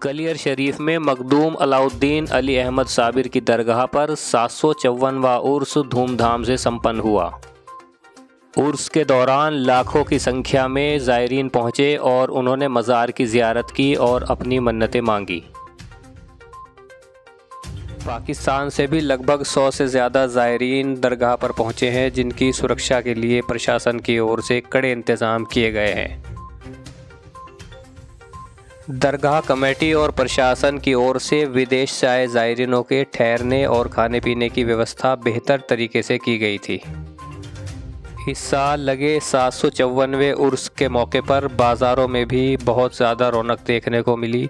कलियर शरीफ में मखदूम अलाउद्दीन अली अहमद साबिर की दरगाह पर 754वां उर्स धूमधाम से संपन्न हुआ। उर्स के दौरान लाखों की संख्या में ज़ायरीन पहुंचे और उन्होंने मज़ार की ज़ियारत की और अपनी मन्नतें मांगी। पाकिस्तान से भी लगभग 100 से ज़्यादा ज़ायरीन दरगाह पर पहुंचे हैं, जिनकी सुरक्षा के लिए प्रशासन की ओर से कड़े इंतज़ाम किए गए हैं। दरगाह कमेटी और प्रशासन की ओर से विदेश से आए ज़ायरीनों के ठहरने और खाने पीने की व्यवस्था बेहतर तरीके से की गई थी। इस साल लगे 754वें उर्स के मौके पर बाज़ारों में भी बहुत ज़्यादा रौनक देखने को मिली।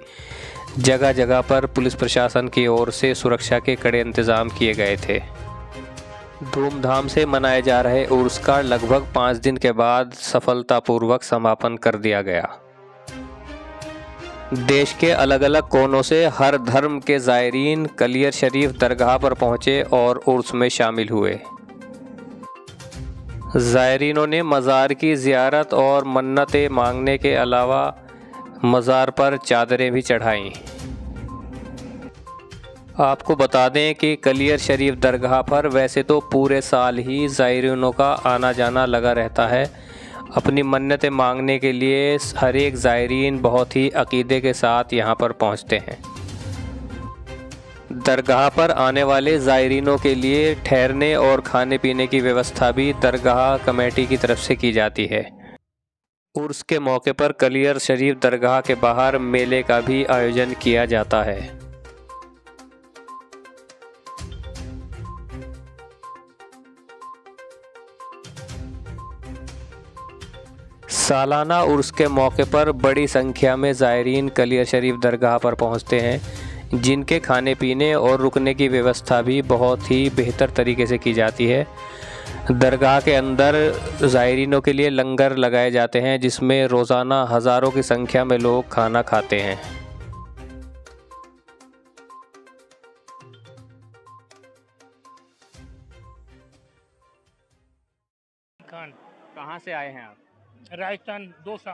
जगह जगह पर पुलिस प्रशासन की ओर से सुरक्षा के कड़े इंतज़ाम किए गए थे। धूमधाम से मनाए जा रहे उर्स का लगभग 5 दिन के बाद सफलतापूर्वक समापन कर दिया गया। देश के अलग अलग कोनों से हर धर्म के ज़ायरीन कलियर शरीफ दरगाह पर पहुंचे और उर्स में शामिल हुए। ज़ायरीनों ने मज़ार की ज़ियारत और मन्नतें मांगने के अलावा मज़ार पर चादरें भी चढ़ाईं। आपको बता दें कि कलियर शरीफ दरगाह पर वैसे तो पूरे साल ही ज़ायरीनों का आना जाना लगा रहता है। अपनी मन्नतें मांगने के लिए हर एक ज़ायरीन बहुत ही अकीदे के साथ यहाँ पर पहुँचते हैं। दरगाह पर आने वाले ज़ायरीनों के लिए ठहरने और खाने पीने की व्यवस्था भी दरगाह कमेटी की तरफ से की जाती है। उर्स के मौके पर कलियर शरीफ दरगाह के बाहर मेले का भी आयोजन किया जाता है। सालाना उर्स के मौके पर बड़ी संख्या में ज़ायरीन कलियर शरीफ दरगाह पर पहुंचते हैं, जिनके खाने पीने और रुकने की व्यवस्था भी बहुत ही बेहतर तरीके से की जाती है। दरगाह के अंदर ज़ायरीनों के लिए लंगर लगाए जाते हैं, जिसमें रोज़ाना हज़ारों की संख्या में लोग खाना खाते हैं। कहाँ से आए हैं आप? राजस्थान दौसा।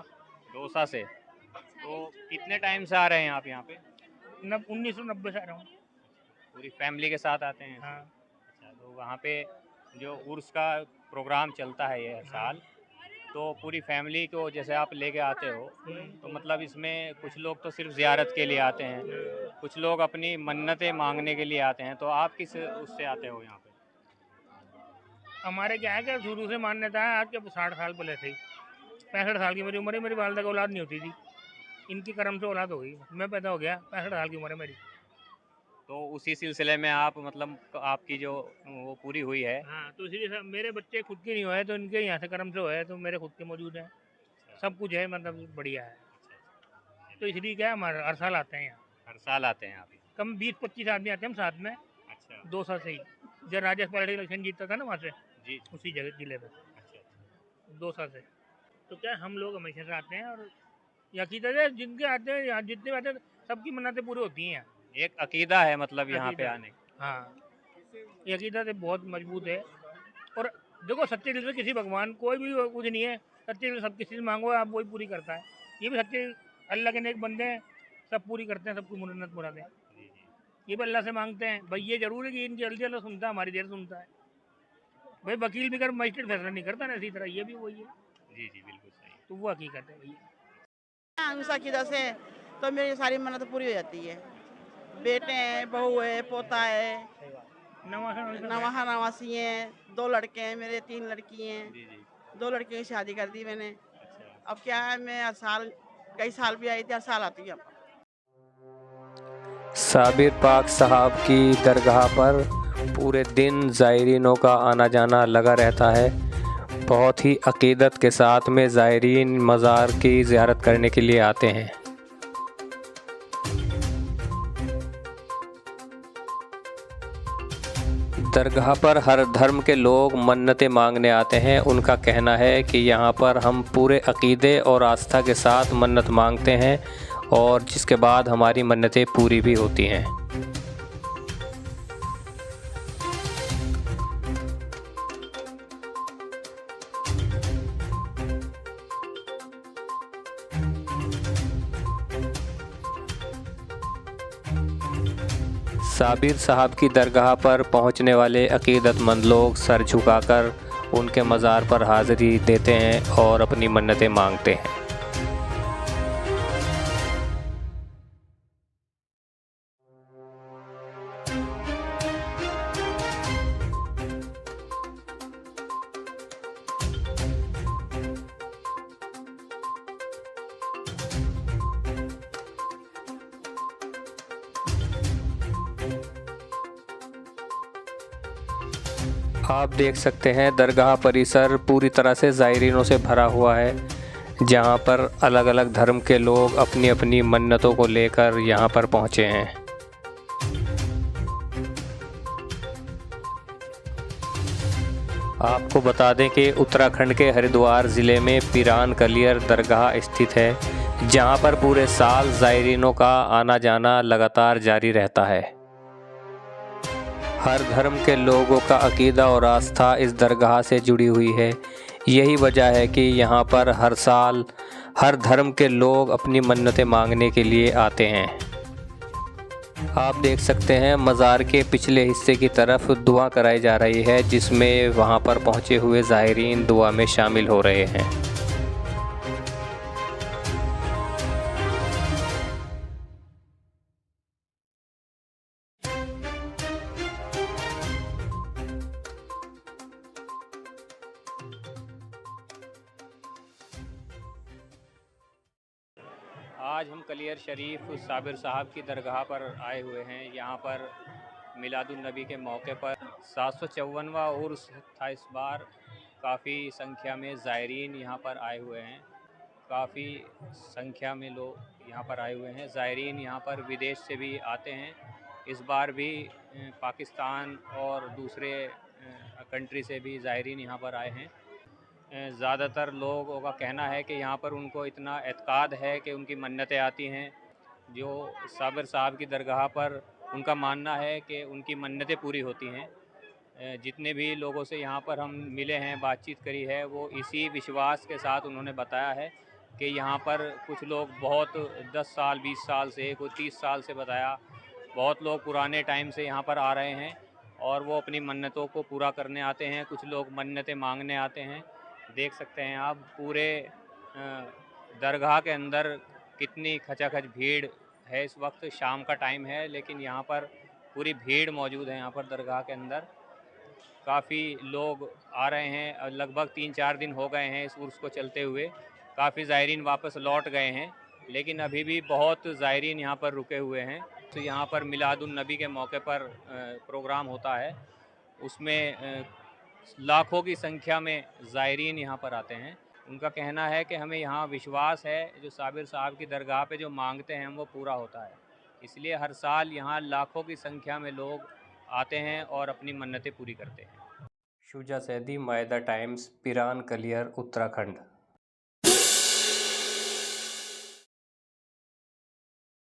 दौसा से। तो कितने टाइम से आ रहे हैं आप यहाँ पे? 1990 से आ रहा हूँ। पूरी फैमिली के साथ आते हैं? हाँ। अच्छा, तो वहाँ पे जो उर्स का प्रोग्राम चलता है ये साल, तो पूरी फैमिली को जैसे आप लेके आते हो, तो मतलब इसमें कुछ लोग तो सिर्फ ज़ियारत के लिए आते हैं, कुछ लोग अपनी मन्नतें मांगने के लिए आते हैं, तो आप किस उससे आते हो यहाँ पे? हमारे क्या है कि शुरू से मान्यता है, आज के 60 साल पहले से ही, 65 साल की मेरी उम्र है। मेरी वालदा की औलाद नहीं होती थी, इनकी करम से औलाद हो गई। मैं पैदा हो गया, 65 साल की उम्र है मेरी। तो उसी सिलसिले में आप मतलब आपकी जो वो पूरी हुई है। हाँ, तो इसलिए मेरे बच्चे खुद के नहीं हुए, तो इनके यहाँ से करम से हुए, तो मेरे खुद के मौजूद हैं। सब कुछ है, मतलब बढ़िया है। तो इसलिए क्या है, हमारे हर साल आते हैं यहाँ। हर साल आते हैं आप? कम 20-25 आदमी आते हैं हम साथ में। अच्छा। 2 साल से ही जब राजस्व पार्टी इलेक्शन जीतता था ना वहाँ से, जी। उसी जगह जिले में। अच्छा। 2 साल से तो क्या हम लोग हमेशा से आते हैं, और यकीनत है जिनके आते हैं यहाँ, जितने आते हैं सबकी मन्नतें पूरी होती हैं। एक अकीदा है मतलब यहाँ पे आने का। हाँ, ये अकीदा तो बहुत मजबूत है। और देखो, सच्चे दिल से किसी भगवान कोई भी कुछ नहीं है, सच्चे दिल सब किसी से मांगो, आप वही पूरी करता है। ये भी सच्चे अल्लाह के नेक बंदे हैं, सब पूरी करते हैं, सबकी मन्नत मुरादें। ये भी अल्लाह से मांगते हैं। भाई ये जरूर है कि इनकी जल्दी अल्लाह सुनता है, हमारी देर सुनता है। भाई वकील भी कर मजिस्ट्रेट फैसला नहीं करता ना, इसी तरह ये भी वही है। जी जी, बिल्कुल सही। तो वो हकीकत है भैया। उस अकीदा से तो मेरी सारी मन्नत पूरी हो जाती है। बेटे हैं, बहू है, पोता है, नवासी हैं, 2 लड़के हैं मेरे, 3 लड़की हैं। जी जी। 2 लड़कियों की शादी कर दी मैंने। अच्छा। अब क्या है, मैं हर साल, कई साल भी आई थी, हर साल आती हूँ। साबिर पाक साहब की दरगाह पर पूरे दिन ज़ायरीनों का आना जाना लगा रहता है। बहुत ही अकीदत के साथ में ज़ायरीन मज़ार की ज़ियारत करने के लिए आते हैं। दरगाह पर हर धर्म के लोग मन्नतें मांगने आते हैं। उनका कहना है कि यहाँ पर हम पूरे अकीदे और आस्था के साथ मन्नत मांगते हैं और जिसके बाद हमारी मन्नतें पूरी भी होती हैं। साबिर साहब की दरगाह पर पहुंचने वाले अकीदतमंद लोग सर झुकाकर उनके मज़ार पर हाज़िरी देते हैं और अपनी मन्नतें मांगते हैं। आप देख सकते हैं दरगाह परिसर पूरी तरह से ज़ायरीनों से भरा हुआ है, जहां पर अलग अलग धर्म के लोग अपनी अपनी मन्नतों को लेकर यहां पर पहुंचे हैं। आपको बता दें कि उत्तराखंड के हरिद्वार ज़िले में पिरान कलियर दरगाह स्थित है, जहां पर पूरे साल ज़ायरीनों का आना जाना लगातार जारी रहता है। हर धर्म के लोगों का अकीदा और आस्था इस दरगाह से जुड़ी हुई है। यही वजह है कि यहाँ पर हर साल हर धर्म के लोग अपनी मन्नतें मांगने के लिए आते हैं। आप देख सकते हैं मज़ार के पिछले हिस्से की तरफ दुआ कराई जा रही है, जिसमें वहाँ पर पहुँचे हुए ज़ायरीन दुआ में शामिल हो रहे हैं। आज हम कलियर शरीफ साबिर साहब की दरगाह पर आए हुए हैं। यहाँ पर मिलादुन्नबी के मौके पर 754वां उर्स था इस बार। काफ़ी संख्या में ज़ायरीन यहाँ पर आए हुए हैं। काफ़ी संख्या में लोग यहाँ पर आए हुए हैं। ज़ायरीन यहाँ पर विदेश से भी आते हैं। इस बार भी पाकिस्तान और दूसरे कंट्री से भी ज़ायरीन यहाँ पर आए हैं। ज़्यादातर लोगों का कहना है कि यहाँ पर उनको इतना एतकाद है कि उनकी मन्नतें आती हैं। जो साबिर साहब की दरगाह पर उनका मानना है कि उनकी मन्नतें पूरी होती हैं। जितने भी लोगों से यहाँ पर हम मिले हैं, बातचीत करी है, वो इसी विश्वास के साथ उन्होंने बताया है कि यहाँ पर कुछ लोग बहुत 10 साल 20 साल से, कोई 30 साल से बताया, बहुत लोग पुराने टाइम से यहाँ पर आ रहे हैं और वो अपनी मन्नतों को पूरा करने आते हैं। कुछ लोग मन्नतें मांगने आते हैं। देख सकते हैं आप पूरे दरगाह के अंदर कितनी खचाखच भीड़ है। इस वक्त शाम का टाइम है, लेकिन यहाँ पर पूरी भीड़ मौजूद है। यहाँ पर दरगाह के अंदर काफ़ी लोग आ रहे हैं। लगभग 3-4 दिन हो गए हैं इस उर्स को चलते हुए। काफ़ी ज़ायरीन वापस लौट गए हैं, लेकिन अभी भी बहुत ज़ायरीन यहाँ पर रुके हुए हैं। तो यहाँ पर मिलादुन्नबी के मौके पर प्रोग्राम होता है, उसमें लाखों की संख्या में ज़ायरीन यहाँ पर आते हैं। उनका कहना है कि हमें यहाँ विश्वास है, जो साबिर साहब की दरगाह पे जो मांगते हैं वो पूरा होता है। इसलिए हर साल यहाँ लाखों की संख्या में लोग आते हैं और अपनी मन्नतें पूरी करते हैं। शुजा सैदी, मायदा टाइम्स, पिरान कलियर, उत्तराखंड।